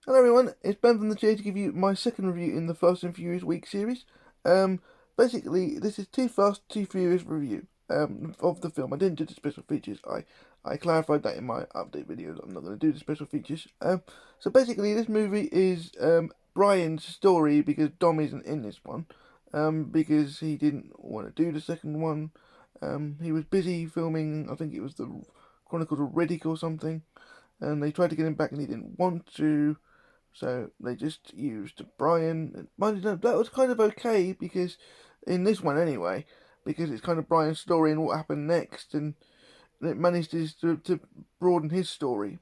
Hello everyone, it's Ben from the chair to give you my second review in the Fast and Furious Week series. Um, Basically, this is Too Fast, Too Furious review of the film. I didn't do the special features. I clarified that in my update videos. I'm not going to do the special features. So basically, this movie is Brian's story because Dom isn't in this one. Because he didn't want to do the second one. He was busy filming. I think it was the Chronicles of Riddick or something, and they tried to get him back, and he didn't want to. So they just used Brian. Mind you, that was kind of okay because in this one anyway, because it's kind of Brian's story and what happened next, and it managed to broaden his story.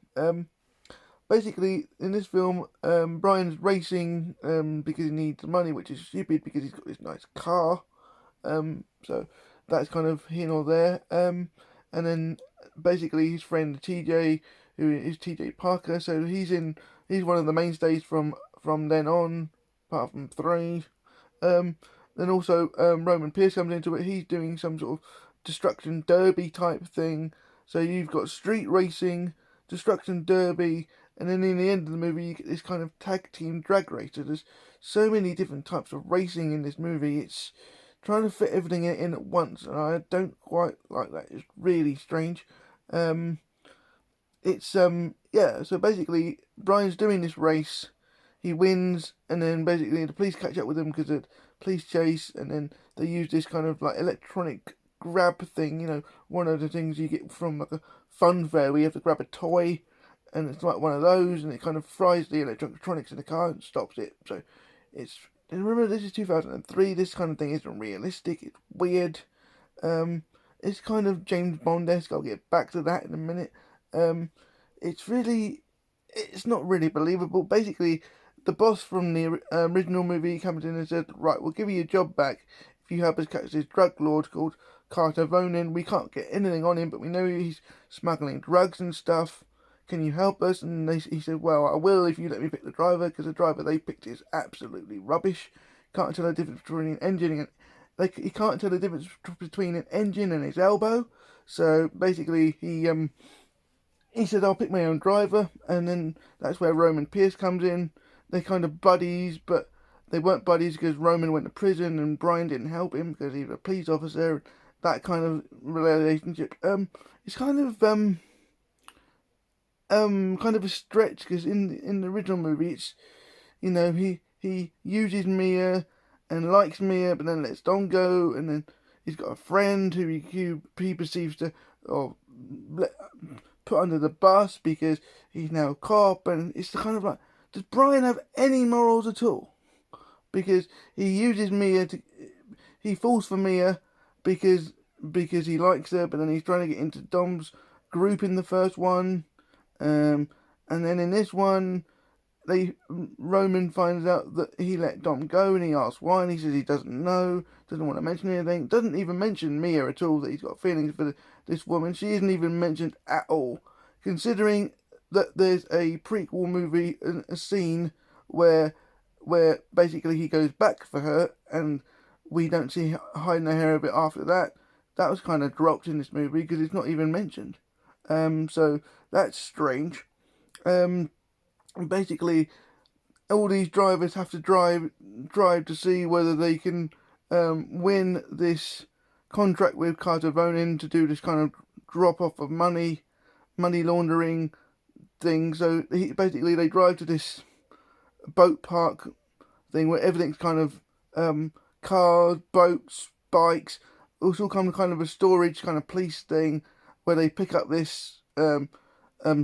Basically, in this film, Brian's racing because he needs money, which is stupid because he's got this nice car. So that's kind of here or there. And then basically his friend TJ, who is TJ Parker, so he's one of the mainstays from then on, apart from three. Um, then also Roman Pierce comes into it. He's doing some sort of destruction derby type thing. So you've got street racing, destruction derby, and then in the end of the movie you get this kind of tag team drag race. So there's so many different types of racing in this movie. It's trying to fit everything in at once, and I don't quite like that. It's really strange. Um, it's yeah. So basically, Brian's doing this race. He wins, and then basically the police catch up with him because of police chase, and then they use this kind of like electronic grab thing. One of the things you get from like a fun fair where you have to grab a toy, and it's like one of those, and it kind of fries the electronics in the car and stops it. So it's and remember, this is 2003. This kind of thing isn't realistic. It's weird. Um, it's kind of James Bond-esque. I'll get back to that in a minute. Um, it's really, it's not really believable. Basically, the boss from the original movie comes in and said, "Right, we'll give you your job back if you help us catch this drug lord called Carter Vonin. We can't get anything on him, but we know he's smuggling drugs and stuff. Can you help us?" And he said, "Well, I will if you let me pick the driver, because the driver they picked is absolutely rubbish. Can't tell the difference between an engine and he can't tell the difference between an engine and his elbow." So basically, he said, "I'll pick my own driver," and then that's where Roman Pierce comes in. They kind of buddies, but they weren't buddies because Roman went to prison and Brian didn't help him because he was a police officer. That kind of relationship. It's kind of a stretch because in the original movie, it's he uses Mia and likes Mia, but then lets Don go, and then he's got a friend who he perceives to or put under the bus because he's now a cop, and it's the kind of like, does Brian have any morals at all? Because he uses Mia he falls for Mia because he likes her, but then he's trying to get into Dom's group in the first one, um, and then in this one, Roman finds out that he let Dom go, and he asks why, and he says he doesn't know, doesn't want to mention anything, doesn't even mention Mia at all, that he's got feelings for this woman. She isn't even mentioned at all, considering that there's a prequel movie, a scene where basically he goes back for her, and we don't see hiding her hair a bit after that. That was kind of dropped in this movie because it's not even mentioned. So that's strange. Um, Basically, all these drivers have to drive to see whether they can win this contract with Carter Vonin to do this kind of drop off of money laundering thing. So basically they drive to this boat park thing where everything's kind of cars, boats, bikes. It's all kind of a storage kind of police thing where they pick up this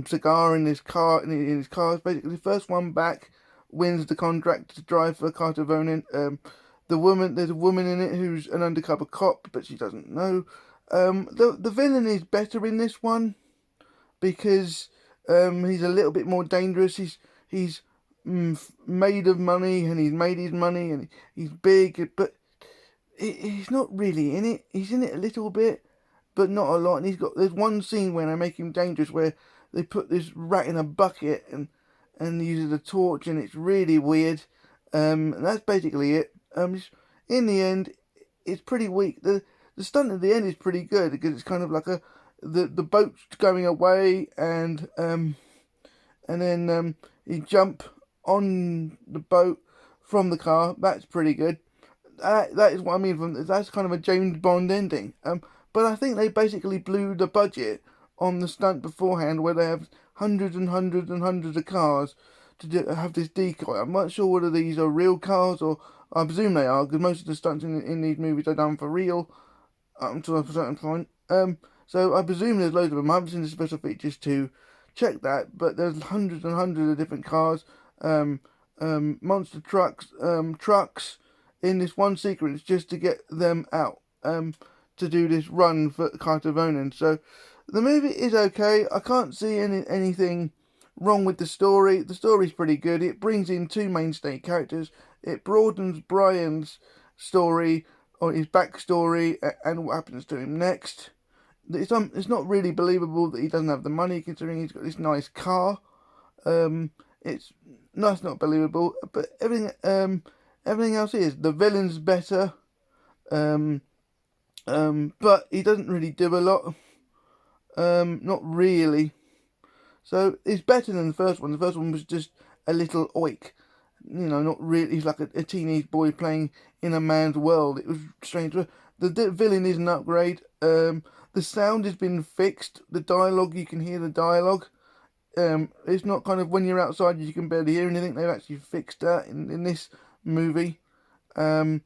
cigar in his car in his car. Basically, the first one back wins the contract to drive for Carter Vonin. There's a woman in it who's an undercover cop, but she doesn't know. The villain is better in this one because he's a little bit more dangerous. He's made of money, and he's made his money, and he's big, but he's not really in it. He's in it a little bit, but not a lot. And there's one scene where they make him dangerous where they put this rat in a bucket and uses a torch, and it's really weird. And that's basically it. In the end, it's pretty weak. The stunt at the end is pretty good because it's kind of like the boat's going away, and then you jump on the boat from the car. That's pretty good. That is what I mean. That's kind of a James Bond ending. But I think they basically blew the budget on the stunt beforehand, where they have hundreds and hundreds and hundreds of cars have this decoy. I'm not sure whether these are real cars, or I presume they are, because most of the stunts in these movies are done for real to a certain point. So I presume there's loads of them. I haven't seen the special features to check that, but there's hundreds and hundreds of different cars, monster trucks, trucks in this one sequence just to get them out, to do this run for Cartavonen. So the movie is okay. I can't see anything wrong with the story. The story's pretty good. It brings in two mainstay characters. It broadens Brian's story, or his backstory, and what happens to him next. It's not really believable that he doesn't have the money, considering he's got this nice car. It's not believable, but everything else is. The villain's better, but he doesn't really do a lot. Not really. So it's better than the first one. The first one was just a little oik. Not really. He's like a teenage boy playing in a man's world. It was strange. The villain is an upgrade. The sound has been fixed. The dialogue, you can hear the dialogue. It's not kind of when you're outside you can barely hear anything. They've actually fixed that in this movie. But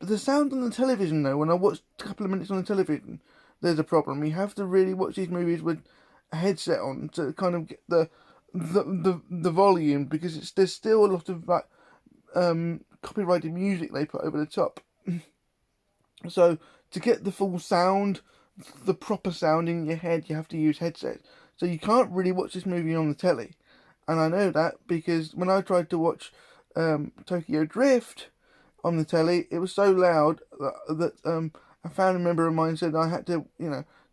the sound on the television, though, when I watched a couple of minutes on the television, there's a problem. You have to really watch these movies with a headset on to kind of get the volume, because there's still a lot of like copyrighted music they put over the top. So to get the full sound, the proper sound in your head, you have to use headsets. So you can't really watch this movie on the telly. And I know that because when I tried to watch Tokyo Drift on the telly, it was so loud that a family member of mine said I had to,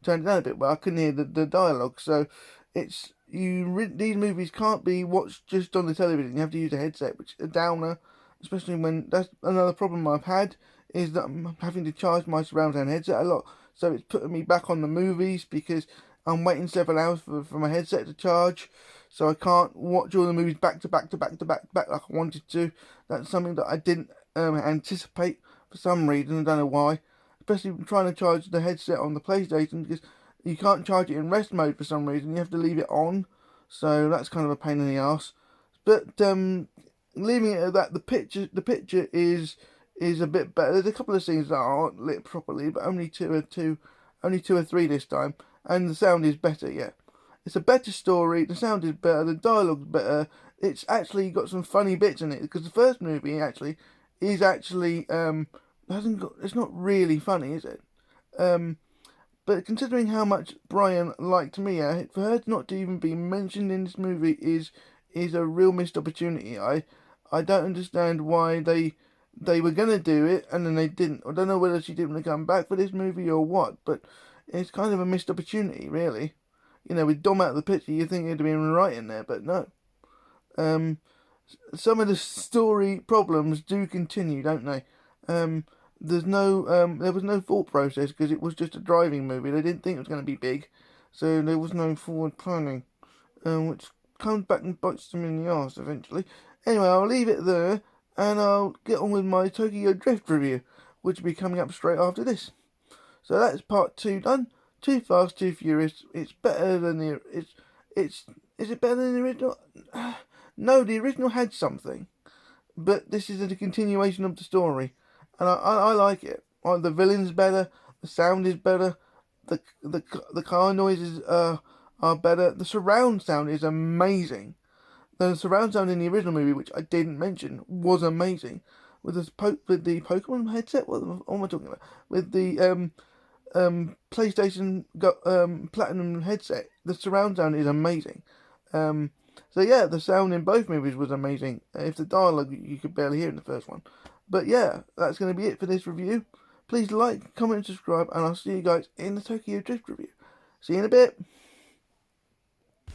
turn it down a bit, but I couldn't hear the dialogue. So these movies can't be watched just on the television. You have to use a headset, which is a downer, especially when that's another problem I've had, is that I'm having to charge my surround sound headset a lot. So it's putting me back on the movies because I'm waiting several hours for my headset to charge. So I can't watch all the movies back to back like I wanted to. That's something that I didn't anticipate for some reason. I don't know why. Especially trying to charge the headset on the PlayStation, because you can't charge it in rest mode for some reason. You have to leave it on. So that's kind of a pain in the ass. But leaving it at that, the picture is a bit better. There's a couple of scenes that aren't lit properly, but only two or three this time, and the sound is better. Yeah, it's a better story. The sound is better. The dialogue's better. It's actually got some funny bits in it, because the first movie is actually it's not really funny, is it? But considering how much Brian liked Mia, for her not to even be mentioned in this movie is a real missed opportunity. I don't understand why they were gonna do it and then they didn't. I don't know whether she didn't want to come back for this movie or what, but it's kind of a missed opportunity, really. With Dom out of the picture, you think it'd have been right in there, but no. Some of the story problems do continue, don't they? There was no thought process, because it was just a driving movie. They didn't think it was going to be big, so there was no forward planning, which comes back and bites them in the arse eventually. Anyway, I'll leave it there, and I'll get on with my Tokyo Drift review, which will be coming up straight after this. So that's part 2 done. Too Fast, Too Furious. It's better than the... Is it better than the original? No, the original had something, but this is a continuation of the story. And I like it. The villain's better. The sound is better. The car noises are better. The surround sound is amazing. The surround sound in the original movie, which I didn't mention, was amazing. With the Pokemon headset, what am I talking about? With the PlayStation Platinum headset, the surround sound is amazing. So yeah, the sound in both movies was amazing. If the dialogue you could barely hear in the first one. But yeah, that's going to be it for this review. Please like, comment, and subscribe, and I'll see you guys in the Tokyo Drift review. See you in a bit.